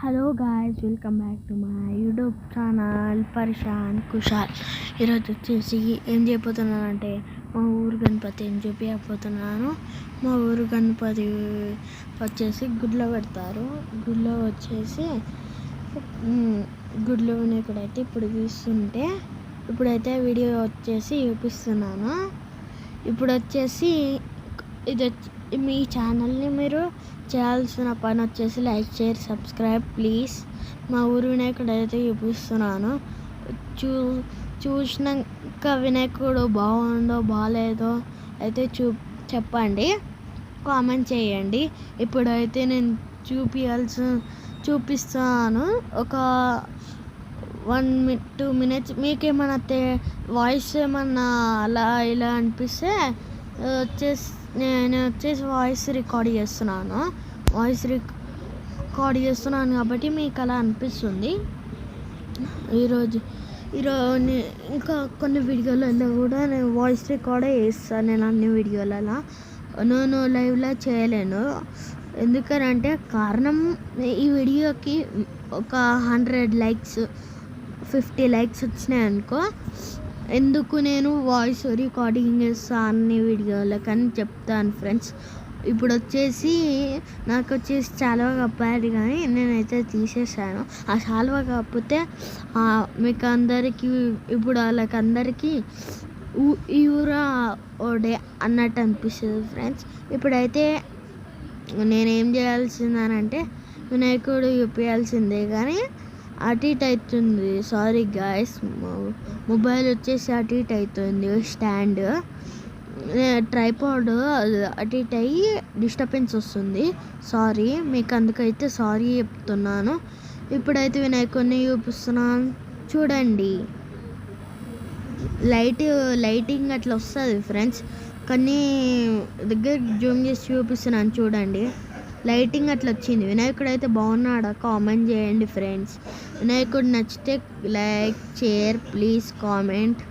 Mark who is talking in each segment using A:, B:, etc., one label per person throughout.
A: Hello guys, welcome back to my YouTube channel Parishan Kushal. ఈరోజు వచ్చేసి ఏం చేయబోతున్నానంటే మా ఊరు గణపతి ఏం చూపించబోతున్నాను. మా ఊరు గణపతి వచ్చేసి గుడిలో పెడతారు. గుడిలో వచ్చేసి గుడిలో వినాయకుడైతే ఇప్పుడు తీస్తుంటే ఇప్పుడైతే వీడియో వచ్చేసి చూపిస్తున్నాను. ఇప్పుడు వచ్చేసి మీ ఛానల్ని మీరు చేయాల్సిన పని వచ్చేసి లైక్, షేర్, సబ్స్క్రైబ్ ప్లీజ్. మా ఊరు వినాయకుడు అయితే చూపిస్తున్నాను. చూసినాక వినాయకుడు బాగుందో బాగాలేదో అయితే చెప్పండి, కామెంట్ చేయండి. ఇప్పుడైతే నేను చూపిస్తాను. ఒక 1-2 minutes. మీకేమన్నా వాయిస్ ఏమన్నా అలా ఇలా అనిపిస్తే నేను వచ్చేసి వాయిస్ రికార్డ్ చేస్తున్నాను కాబట్టి మీకు అలా అనిపిస్తుంది. ఈరోజు ఇంకా కొన్ని వీడియోలలో కూడా నేను వాయిస్ రికార్డే చేస్తాను. నేను అన్ని వీడియోలలో నేను లైవ్లో చేయలేను. ఎందుకనంటే కారణం, ఈ వీడియోకి ఒక 100 likes 50 likes వచ్చినాయి అనుకో, ఎందుకు నేను వాయిస్ రికార్డింగ్ చేస్తాను అన్ని వీడియోలకు అని చెప్తాను ఫ్రెండ్స్. ఇప్పుడు వచ్చేసి నాకు వచ్చేసి శాలువా కప్పారు కానీ నేనైతే తీసేసాను. ఆ శాలువా కప్పితే మీకు అందరికీ ఇప్పుడు వాళ్ళకందరికీ ఈ ఊరా ఓడే అన్నట్టు అనిపిస్తుంది ఫ్రెండ్స్. ఇప్పుడైతే నేనేం చేయాల్సిందనంటే వినాయకుడు చూపించాల్సిందే కానీ అటు ఇటు అవుతుంది. సారీ గాయస్, మొబైల్ వచ్చేసి అటు ఇటు అవుతుంది. స్టాండ్ ట్రైపాడ్ అటు ఇటు అయ్యి డిస్టర్బెన్స్ వస్తుంది. సారీ, మీకు అందుకైతే సారీ చెప్తున్నాను. ఇప్పుడైతే వినాయకుడిని చూపిస్తున్నాను చూడండి. లైటింగ్ అట్లా వస్తుంది ఫ్రెండ్స్, కానీ దగ్గర జూమ్ చేసి చూపిస్తున్నాను చూడండి. లైటింగ్ అట్లా వచ్చింది. వినాయకుడు అయితే బాగున్నాడా కామెంట్ చేయండి ఫ్రెండ్స్. వినాయకుడు నచ్చితే లైక్, షేర్ ప్లీజ్, కామెంట్.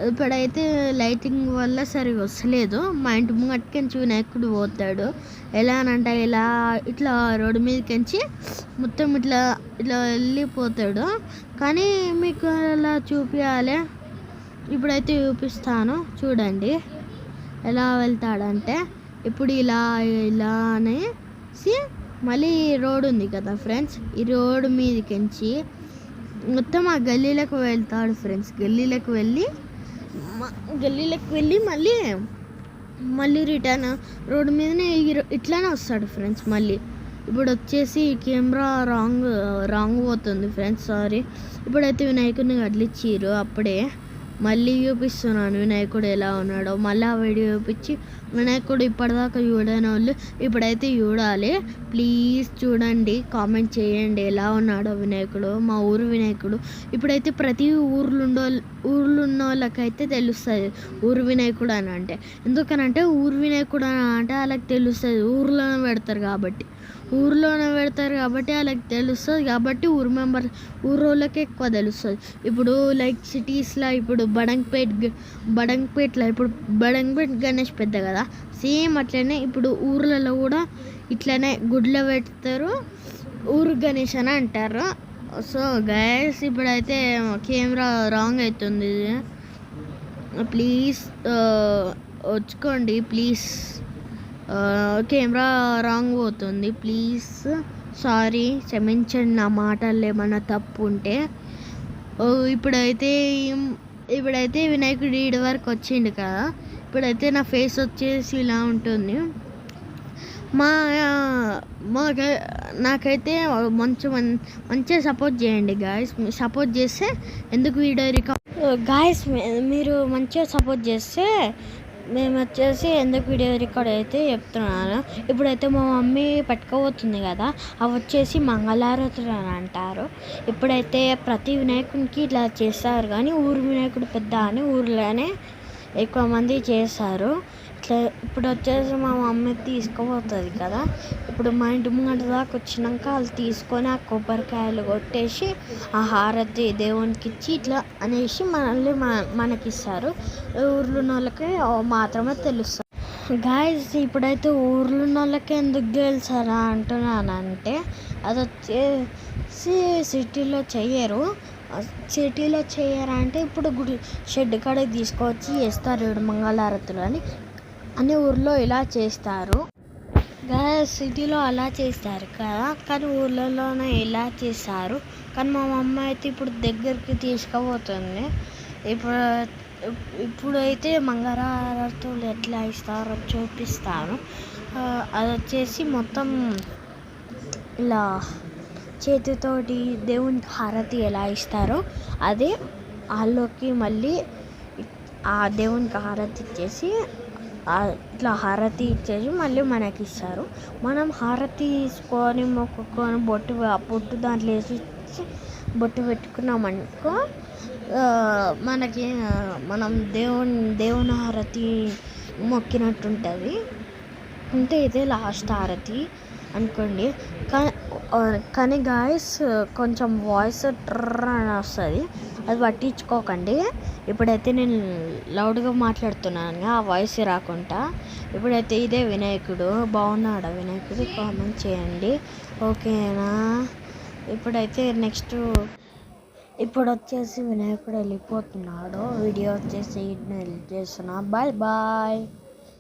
A: ఇప్పుడైతే లైటింగ్ వల్ల సరిగా వస్తలేదు. మా ఇంటి ముంగట్కించి వినాయకుడు పోతాడు. ఎలా అనంటే ఇట్లా రోడ్డు మీదకించి మొత్తం ఇట్లా వెళ్ళిపోతాడు. కానీ మీకు అలా చూపించాలి. ఇప్పుడైతే చూపిస్తాను చూడండి ఎలా వెళ్తాడంటే. ఇప్పుడు ఇలా అనేసి మళ్ళీ రోడ్ ఉంది కదా ఫ్రెండ్స్, ఈ రోడ్డు మీదకించి మొత్తం ఆ గల్లీలకు వెళ్తాడు ఫ్రెండ్స్. గల్లీలకు వెళ్ళి మళ్ళీ రిటర్న్ రోడ్డు మీదనే ఇట్లానే వస్తాడు ఫ్రెండ్స్. మళ్ళీ ఇప్పుడు వచ్చేసి కెమెరా రాంగ్ పోతుంది ఫ్రెండ్స్, సారీ. ఇప్పుడైతే వినాయకుడిని కదిలిచ్చిర్రు. అప్పుడే మళ్ళీ చూపిస్తున్నాను వినాయకుడు ఎలా ఉన్నాడో. మళ్ళీ ఆ వీడియో చూపించి వినాయకుడు ఇప్పటిదాకా చూడని వాళ్ళు ఇప్పుడైతే చూడాలి. ప్లీజ్ చూడండి, కామెంట్ చేయండి ఎలా ఉన్నాడో వినాయకుడు, మా ఊరు వినాయకుడు. ఇప్పుడైతే ప్రతి ఊర్లో ఉన్న వాళ్ళకైతే తెలుస్తుంది ఊరు వినాయకుడు అని అంటే. ఎందుకనంటే ఊరు వినాయకుడు అని అంటే వాళ్ళకి తెలుస్తుంది, ఊర్లోనే పెడతారు కాబట్టి వాళ్ళకి తెలుస్తుంది. కాబట్టి ఊరు వాళ్ళకి ఎక్కువ తెలుస్తుంది. ఇప్పుడు లైక్ సిటీస్లో ఇప్పుడు బడంగపేటలో ఇప్పుడు బడంగపేట గణేష్ పెద్ద కదా, సేమ్ అట్లనే ఇప్పుడు ఊర్లలో కూడా ఇట్లనే గుడిలో పెడతారు, ఊరు గణేష్ అని అంటారు. సో గైస్, ఇప్పుడైతే కెమెరా రాంగ్ అవుతుంది. ప్లీజ్ వచ్చుకోండి ప్లీజ్. కెమెరా రాంగ్ పోతుంది ప్లీజ్, సారీ, క్షమించండి నా మాటల్లో ఏమన్నా తప్పు ఉంటే. ఇప్పుడైతే వినాయకుడు ఈడి వరకు వచ్చిండు కదా. ఇప్పుడైతే నా ఫేస్ వచ్చేసి ఇలా ఉంటుంది. నాకైతే మంచిగా సపోర్ట్ చేయండి గాయస్. సపోర్ట్ చేస్తే ఎందుకు వీడియో రికార్డ్ గాయస్, మీరు మంచిగా సపోర్ట్ చేస్తే మేము వచ్చేసి ఎందుకు వీడియో రికార్డ్ అయితే చెప్తున్నాను. ఇప్పుడైతే మా మమ్మీ పట్టుకోబోతుంది కదా, అవి వచ్చేసి మంగళారతులు అని అంటారు. ఇప్పుడైతే ప్రతి వినాయకునికి ఇట్లా చేస్తారు కానీ ఊరు వినాయకుడు పెద్ద అని ఊర్లోనే ఎక్కువ మంది చేస్తారు. ఇట్లా ఇప్పుడు వచ్చేసి మా మమ్మీ తీసుకుపోతుంది కదా. ఇప్పుడు మా ఇంటి ముంగట దాకా వచ్చినాక వాళ్ళు తీసుకొని ఆ కొబ్బరికాయలు కొట్టేసి ఆ హారతి దేవునికి ఇచ్చి ఇట్లా అనేసి మనకిస్తారు. ఊర్లో ఉన్న వాళ్ళకి మాత్రమే తెలుస్తుంది. గాయస్ ఇప్పుడైతే ఊర్లో ఉన్న వాళ్ళకి ఎందుకు గెలిచారా అంటున్నానంటే అది వచ్చేసి సిటీలో చెయ్యరు. సిటీలో చెయ్యరంటే ఇప్పుడు గుడి షెడ్ కాడికి తీసుకొచ్చి వేస్తారు ఇప్పుడు మంగళహారతులు అని ఊర్లో ఇలా చేస్తారు. గాయస్ సిటీలో అలా చేస్తారు కదా, కానీ ఊర్లలోనే ఇలా చేస్తారు. కానీ మా మమ్మ అయితే ఇప్పుడు దగ్గరికి తీసుకుపోతుంది. ఇప్పుడైతే మంగళహారతులు ఎట్లా ఇస్తారో చూపిస్తాను. అది వచ్చేసి మొత్తం ఇలా చేతితోటి దేవునికి హారతి ఎలా ఇస్తారో అదే వాళ్ళకి మళ్ళీ ఆ దేవునికి హారతి ఇచ్చేసి ఇట్లా హారతి ఇచ్చేసి మళ్ళీ మనకి ఇస్తారు. మనం హారతి తీసుకొని మొక్కుకొని బొట్టు దాంట్లో వేసి బొట్టు పెట్టుకున్నామనుకో మనకి మనం దేవుని హారతి మొక్కినట్టు ఉంటుంది. అంటే ఇదే లాస్ట్ హారతి అనుకోండి. కానీ గాయస్ కొంచెం వాయిస్ ట్రర్ అని వస్తుంది, అది పట్టించుకోకండి. ఇప్పుడైతే నేను లౌడ్గా మాట్లాడుతున్నాను ఆ వాయిస్ రాకుండా. ఇప్పుడైతే ఇదే వినాయకుడు, బాగున్నాడా వినాయకుడు కామెంట్ చేయండి ఓకేనా. ఇప్పుడైతే నెక్స్ట్ ఇప్పుడు వచ్చేసి వినాయకుడు వెళ్ళిపోతున్నాడు. వీడియో వచ్చేసి చేస్తున్నా. Bye bye.